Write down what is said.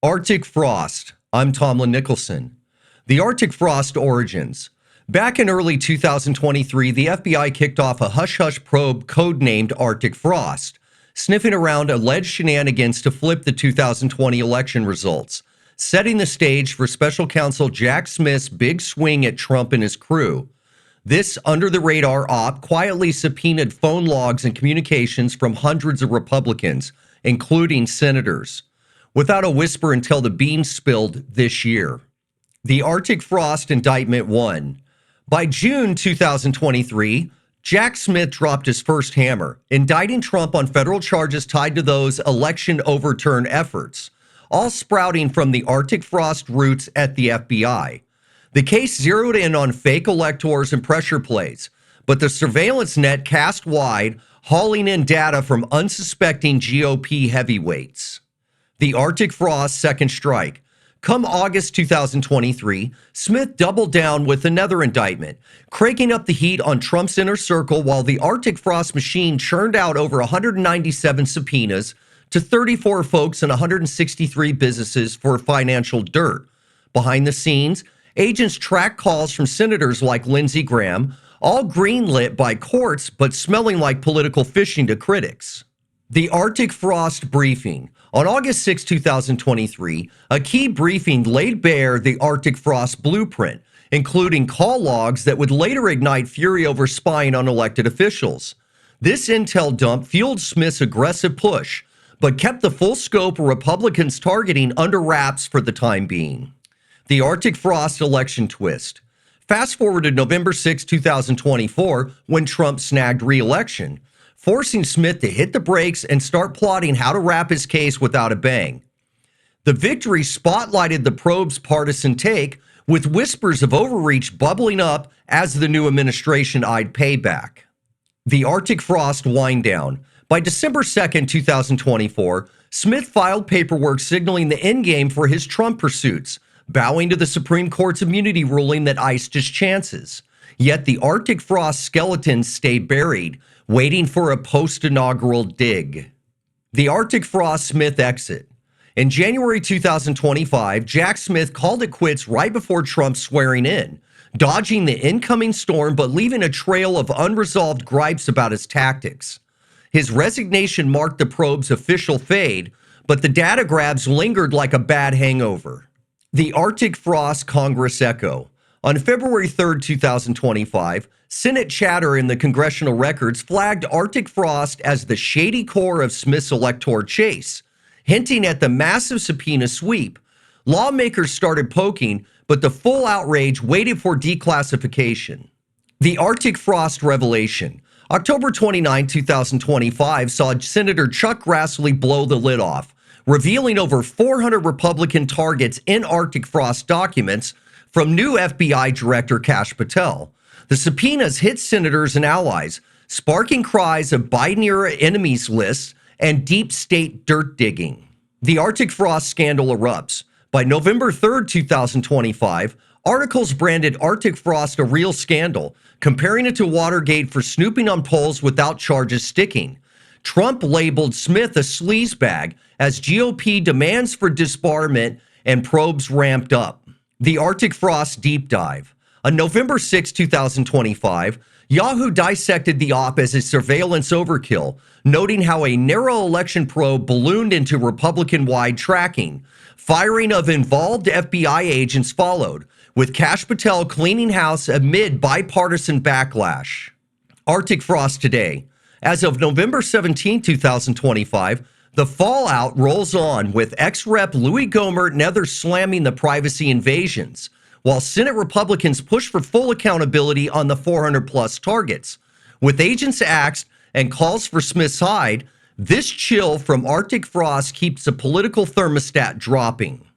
Arctic Frost. I'm Tomlyn Nicholson. The Arctic Frost origins. Back in early 2023, the FBI kicked off a hush-hush probe codenamed Arctic Frost, sniffing around alleged shenanigans to flip the 2020 election results, setting the stage for Special Counsel Jack Smith's big swing at Trump and his crew. This under-the-radar op quietly subpoenaed phone logs and communications from hundreds of Republicans, including senators, without a whisper until the beans spilled this year. The Arctic Frost Indictment One. By June 2023, Jack Smith dropped his first hammer, indicting Trump on federal charges tied to those election overturn efforts, all sprouting from the Arctic Frost roots at the FBI. The case zeroed in on fake electors and pressure plays, but the surveillance net cast wide, hauling in data from unsuspecting GOP heavyweights. The Arctic Frost second strike. Come August 2023, Smith doubled down with another indictment, cranking up the heat on Trump's inner circle while the Arctic Frost machine churned out over 197 subpoenas to 34 folks and 163 businesses for financial dirt. Behind the scenes, agents tracked calls from senators like Lindsey Graham, all greenlit by courts but smelling like political fishing to critics. The Arctic Frost briefing. On August 6, 2023, a key briefing laid bare the Arctic Frost blueprint, including call logs that would later ignite fury over spying on elected officials. This intel dump fueled Smith's aggressive push, but kept the full scope of Republicans targeting under wraps for the time being. The Arctic Frost election twist. Fast forward to November 6, 2024, when Trump snagged re-election, forcing Smith to hit the brakes and start plotting how to wrap his case without a bang. The victory spotlighted the probe's partisan take, with whispers of overreach bubbling up as the new administration eyed payback. The Arctic Frost wind down. By December 2, 2024, Smith filed paperwork signaling the endgame for his Trump pursuits, bowing to the Supreme Court's immunity ruling that iced his chances. Yet the Arctic Frost skeletons stay buried, waiting for a post-inaugural dig. The Arctic Frost Smith exit. In January 2025, Jack Smith called it quits right before Trump's swearing in, dodging the incoming storm but leaving a trail of unresolved gripes about his tactics. His resignation marked the probe's official fade, but the data grabs lingered like a bad hangover. The Arctic Frost Congress echo. On February 3, 2025, Senate chatter in the congressional records flagged Arctic Frost as the shady core of Smith's electoral chase, hinting at the massive subpoena sweep. Lawmakers started poking, but the full outrage waited for declassification. The Arctic Frost revelation. October 29, 2025 saw Senator Chuck Grassley blow the lid off, revealing over 400 Republican targets in Arctic Frost documents from new FBI Director Kash Patel. The subpoenas hit senators and allies, sparking cries of Biden-era enemies lists and deep state dirt digging. The Arctic Frost scandal erupts. By November 3, 2025, articles branded Arctic Frost a real scandal, comparing it to Watergate for snooping on polls without charges sticking. Trump labeled Smith a sleazebag as GOP demands for disbarment and probes ramped up. The Arctic Frost deep dive. On November 6, 2025, Yahoo dissected the op as a surveillance overkill, noting how a narrow election probe ballooned into Republican-wide tracking. Firing of involved FBI agents followed, with Kash Patel cleaning house amid bipartisan backlash. Arctic Frost today. As of November 17, 2025, the fallout rolls on, with ex-rep Louis Gohmert and others slamming the privacy invasions, while Senate Republicans push for full accountability on the 400-plus targets. With agents axed and calls for Smith's hide, this chill from Arctic Frost keeps the political thermostat dropping.